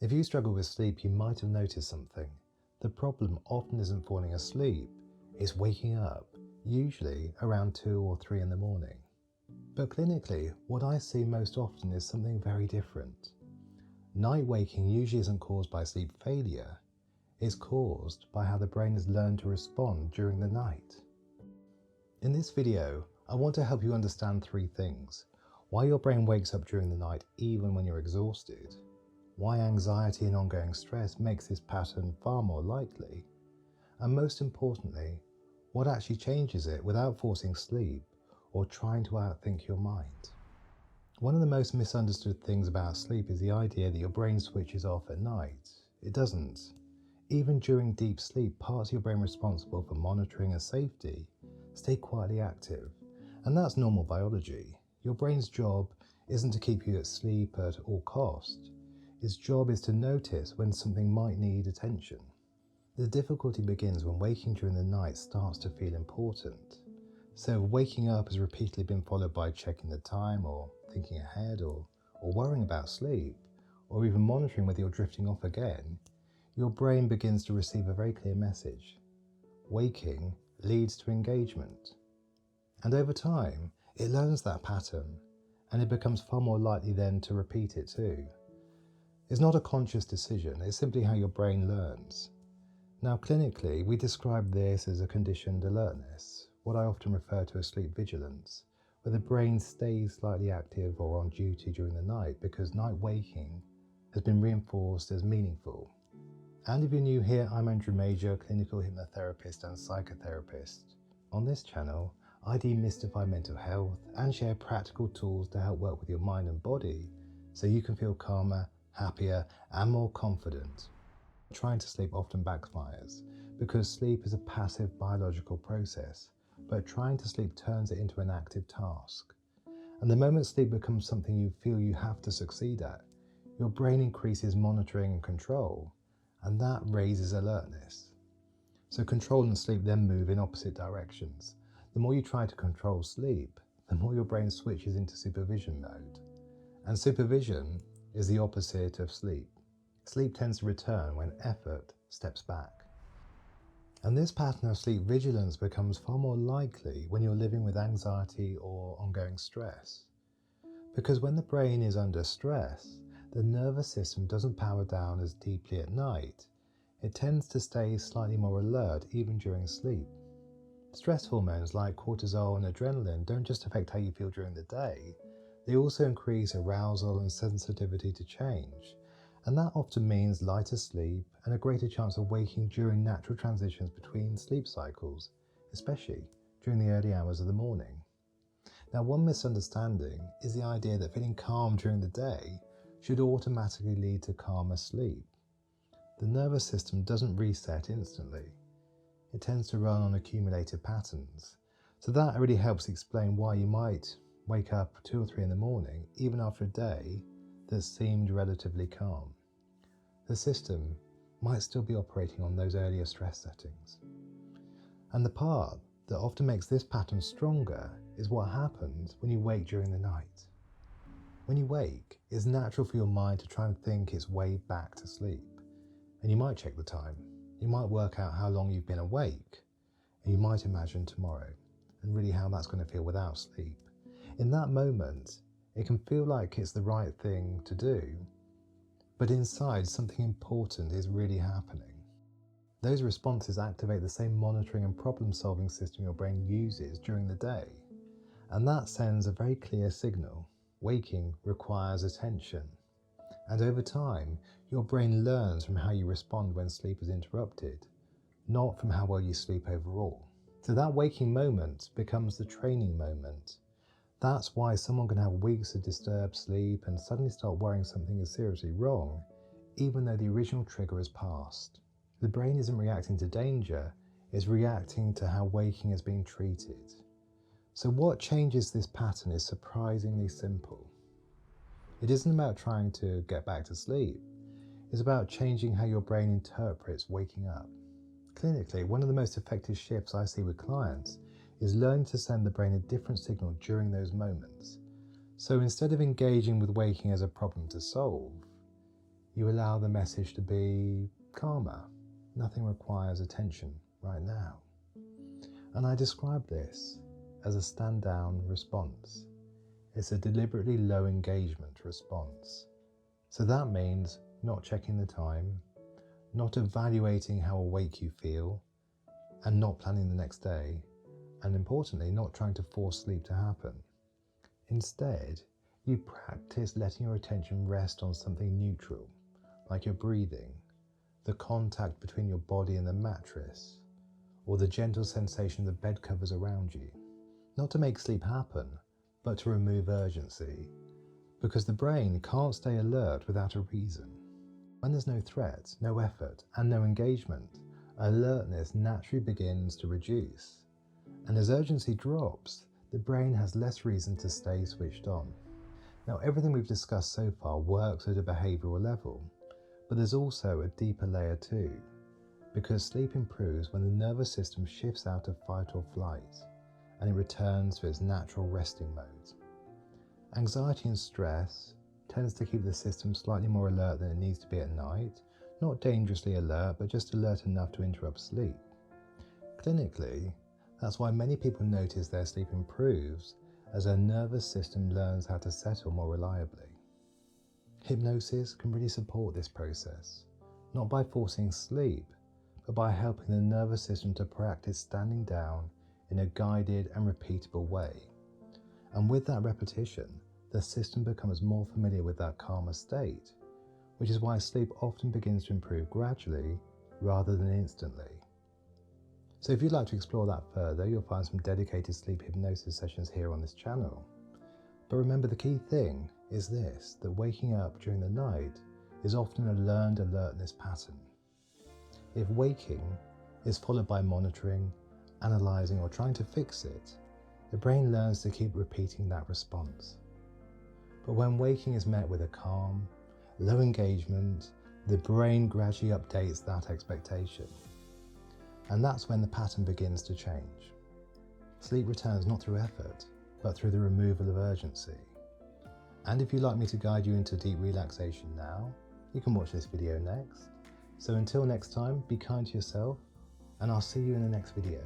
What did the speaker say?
If you struggle with sleep, you might have noticed something. The problem often isn't falling asleep, it's waking up, usually around 2 or 3 in the morning. But clinically, what I see most often is something very different. Night waking usually isn't caused by sleep failure, it's caused by how the brain has learned to respond during the night. In this video, I want to help you understand 3 things. Why your brain wakes up during the night even when you're exhausted, why anxiety and ongoing stress makes this pattern far more likely, and most importantly, what actually changes it without forcing sleep or trying to outthink your mind. One of the most misunderstood things about sleep is the idea that your brain switches off at night. It doesn't. Even during deep sleep, parts of your brain responsible for monitoring and safety stay quietly active, and that's normal biology. Your brain's job isn't to keep you asleep at all costs. Its job is to notice when something might need attention. The difficulty begins when waking during the night starts to feel important. So if waking up has repeatedly been followed by checking the time or thinking ahead or worrying about sleep, or even monitoring whether you're drifting off again, your brain begins to receive a very clear message. Waking leads to engagement. And over time, it learns that pattern, and it becomes far more likely then to repeat it too. It's not a conscious decision, it's simply how your brain learns. Now clinically, we describe this as a conditioned alertness, what I often refer to as sleep vigilance, where the brain stays slightly active or on duty during the night because night waking has been reinforced as meaningful. And if you're new here, I'm Andrew Major, clinical hypnotherapist and psychotherapist. On this channel, I demystify mental health and share practical tools to help work with your mind and body so you can feel calmer, happier, and more confident. Trying to sleep often backfires because sleep is a passive biological process, but trying to sleep turns it into an active task. And the moment sleep becomes something you feel you have to succeed at, your brain increases monitoring and control, and that raises alertness. So control and sleep then move in opposite directions. The more you try to control sleep, the more your brain switches into supervision mode. And supervision is the opposite of sleep. Sleep tends to return when effort steps back. And this pattern of sleep vigilance becomes far more likely when you're living with anxiety or ongoing stress. Because when the brain is under stress, the nervous system doesn't power down as deeply at night. It tends to stay slightly more alert even during sleep. Stress hormones like cortisol and adrenaline don't just affect how you feel during the day, they also increase arousal and sensitivity to change. And that often means lighter sleep and a greater chance of waking during natural transitions between sleep cycles, especially during the early hours of the morning. Now, one misunderstanding is the idea that feeling calm during the day should automatically lead to calmer sleep. The nervous system doesn't reset instantly. It tends to run on accumulated patterns. So that really helps explain why you might wake up 2 or 3 in the morning, even after a day that seemed relatively calm. The system might still be operating on those earlier stress settings. And the part that often makes this pattern stronger is what happens when you wake during the night. When you wake, it's natural for your mind to try and think its way back to sleep. And you might check the time. You might work out how long you've been awake, and you might imagine tomorrow and really how that's going to feel without sleep. In that moment, it can feel like it's the right thing to do, but inside something important is really happening. Those responses activate the same monitoring and problem-solving system your brain uses during the day, and that sends a very clear signal. Waking requires attention, and over time, your brain learns from how you respond when sleep is interrupted, not from how well you sleep overall. So that waking moment becomes the training moment. That's why someone can have weeks of disturbed sleep and suddenly start worrying something is seriously wrong, even though the original trigger has passed. The brain isn't reacting to danger, it's reacting to how waking is being treated. So what changes this pattern is surprisingly simple. It isn't about trying to get back to sleep, it's about changing how your brain interprets waking up. Clinically, one of the most effective shifts I see with clients is learning to send the brain a different signal during those moments. So instead of engaging with waking as a problem to solve, you allow the message to be calmer. Nothing requires attention right now. And I describe this as a stand-down response. It's a deliberately low engagement response. So that means not checking the time, not evaluating how awake you feel, and not planning the next day, and importantly, not trying to force sleep to happen. Instead, you practice letting your attention rest on something neutral, like your breathing, the contact between your body and the mattress, or the gentle sensation of the bed covers around you. Not to make sleep happen, but to remove urgency, because the brain can't stay alert without a reason. When there's no threat, no effort, and no engagement, alertness naturally begins to reduce. And as urgency drops, the brain has less reason to stay switched on. Now, everything we've discussed so far works at a behavioural level, but there's also a deeper layer too, because sleep improves when the nervous system shifts out of fight or flight, and it returns to its natural resting mode. Anxiety and stress tends to keep the system slightly more alert than it needs to be at night, not dangerously alert, but just alert enough to interrupt sleep. Clinically, that's why many people notice their sleep improves as their nervous system learns how to settle more reliably. Hypnosis can really support this process, not by forcing sleep, but by helping the nervous system to practice standing down in a guided and repeatable way. And with that repetition, the system becomes more familiar with that calmer state, which is why sleep often begins to improve gradually rather than instantly. So if you'd like to explore that further, you'll find some dedicated sleep hypnosis sessions here on this channel. But remember, the key thing is this, that waking up during the night is often a learned alertness pattern. If waking is followed by monitoring, analysing, or trying to fix it, the brain learns to keep repeating that response. But when waking is met with a calm, low engagement, the brain gradually updates that expectation. And that's when the pattern begins to change. Sleep returns not through effort, but through the removal of urgency. And if you'd like me to guide you into deep relaxation now, you can watch this video next. So until next time, be kind to yourself, and I'll see you in the next video.